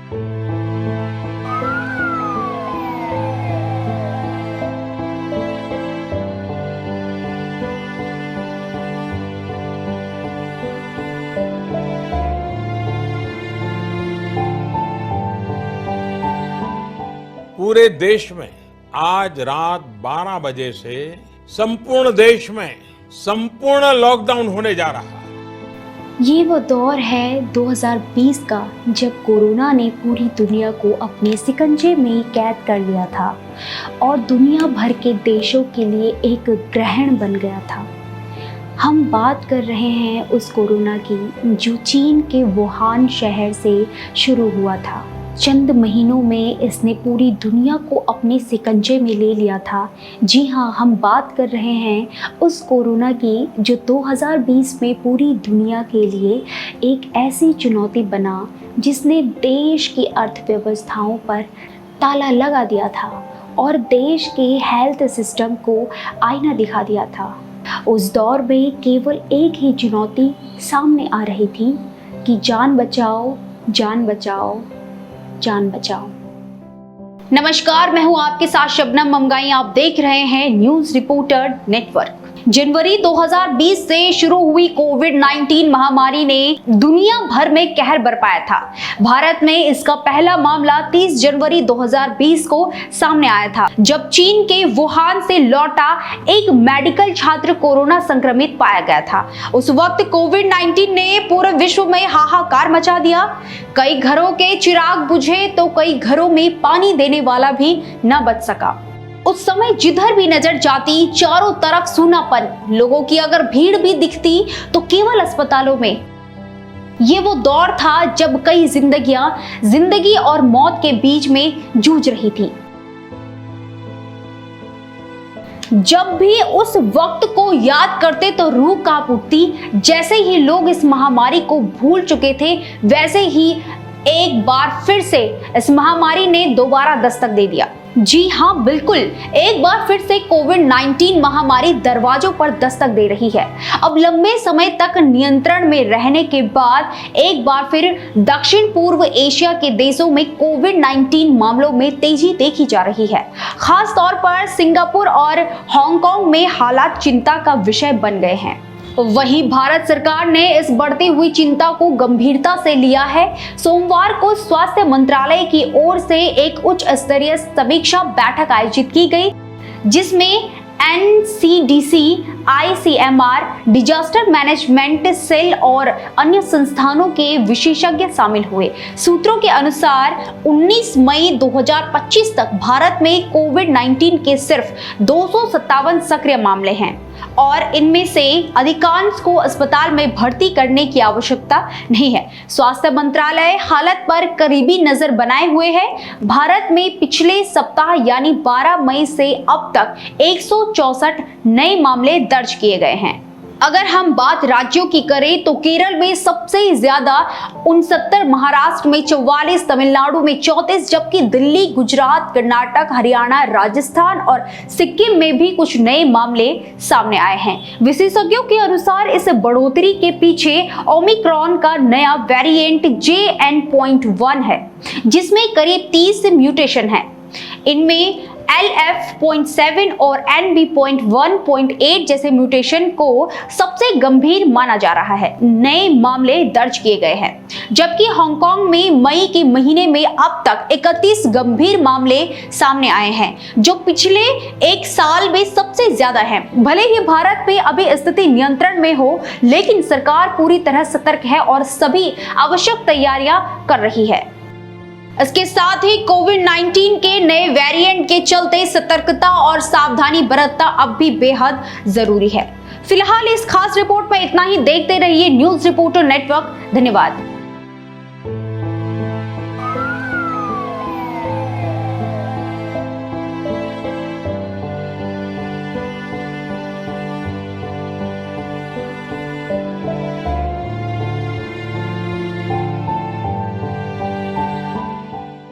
पूरे देश में आज रात 12 बजे से संपूर्ण देश में संपूर्ण लॉकडाउन होने जा रहा है। ये वो दौर है 2020 का, जब कोरोना ने पूरी दुनिया को अपने शिकंजे में कैद कर लिया था और दुनिया भर के देशों के लिए एक ग्रहण बन गया था। हम बात कर रहे हैं उस कोरोना की जो चीन के वुहान शहर से शुरू हुआ था। चंद महीनों में इसने पूरी दुनिया को अपने शिकंजे में ले लिया था। जी हाँ, हम बात कर रहे हैं उस कोरोना की जो 2020 में पूरी दुनिया के लिए एक ऐसी चुनौती बना जिसने देश की अर्थव्यवस्थाओं पर ताला लगा दिया था और देश के हेल्थ सिस्टम को आईना दिखा दिया था। उस दौर में केवल एक ही चुनौती सामने आ रही थी कि जान बचाओ, जान बचाओ, जान बचाओ। नमस्कार, मैं हूं आपके साथ शबनम ममगाई। आप देख रहे हैं न्यूज रिपोर्टर नेटवर्क। जनवरी 2020 से शुरू हुई कोविड-19 महामारी ने दुनिया भर में कहर बरपाया था। भारत में इसका पहला मामला 30 जनवरी 2020 को सामने आया था, जब चीन के वुहान से लौटा एक मेडिकल छात्र कोरोना संक्रमित पाया गया था। उस वक्त कोविड-19 ने पूरे विश्व में हाहाकार मचा दिया। कई घरों के चिराग बुझे तो कई घरों में पानी देने वाला भी न बच सका। उस समय जिधर भी नजर जाती चारों तरफ सूनापन, लोगों की अगर भीड़ भी दिखती तो केवल अस्पतालों में। ये वो दौर था जब कई जिंदगियां जिंदगी और मौत के बीच में जूझ रही थी। जब भी उस वक्त को याद करते तो रूह कांप उठती। जैसे ही लोग इस महामारी को भूल चुके थे, वैसे ही एक बार फिर से इस महामारी ने दोबारा दस्तक दे दिया। जी हाँ, बिल्कुल, एक बार फिर से कोविड-19 महामारी दरवाजों पर दस्तक दे रही है। अब लंबे समय तक नियंत्रण में रहने के बाद एक बार फिर दक्षिण पूर्व एशिया के देशों में कोविड-19 मामलों में तेजी देखी जा रही है। खास तौर पर सिंगापुर और हांगकांग में हालात चिंता का विषय बन गए हैं। वहीं भारत सरकार ने इस बढ़ती हुई चिंता को गंभीरता से लिया है। सोमवार को स्वास्थ्य मंत्रालय की ओर से एक उच्च स्तरीय समीक्षा बैठक आयोजित की गई, जिसमें NCDC, ICMR, disaster management cell और अन्य संस्थानों के विशेषज्ञ शामिल हुए। सूत्रों के अनुसार 19 मई 2025 तक भारत में कोविड-19 के सिर्फ 257 सक्रिय मामले हैं और इनमें से अधिकांश को अस्पताल में भर्ती करने की आवश्यकता नहीं है। स्वास्थ्य मंत्रालय हालत पर करीबी नजर बनाए हुए है। भारत में पिछले सप्ताह यानी 12 मई से अब तक 164 नए मामले दर्ज किए गए हैं। अगर हम बात राज्यों की करें तो केरल में सबसे ज्यादा 69, महाराष्ट्र में 44, तमिलनाडु में 34, जबकि दिल्ली, गुजरात, कर्नाटक, हरियाणा, राजस्थान और सिक्किम में भी कुछ नए मामले सामने आए हैं। विशेषज्ञों के अनुसार इस बढ़ोतरी के पीछे ओमिक्रॉन का नया वेरिएंट JN.1 है, जिसमें करीब 30 म्यूटेशन है। इनमें LF.7 और NB.1.8 जैसे म्यूटेशन को सबसे गंभीर माना जा रहा है। नए मामले दर्ज किए गए हैं, जबकि हांगकांग में मई के महीने में अब तक 31 गंभीर मामले सामने आए हैं, जो पिछले एक साल में सबसे ज्यादा है। भले ही भारत में अभी स्थिति नियंत्रण में हो, लेकिन सरकार पूरी तरह सतर्क है और सभी आवश्यक तैयारियां कर रही है। इसके साथ ही कोविड-19 के नए वेरिएंट के चलते सतर्कता और सावधानी बरतना अब भी बेहद जरूरी है। फिलहाल इस खास रिपोर्ट में इतना ही। देखते रहिए न्यूज रिपोर्टर नेटवर्क। धन्यवाद।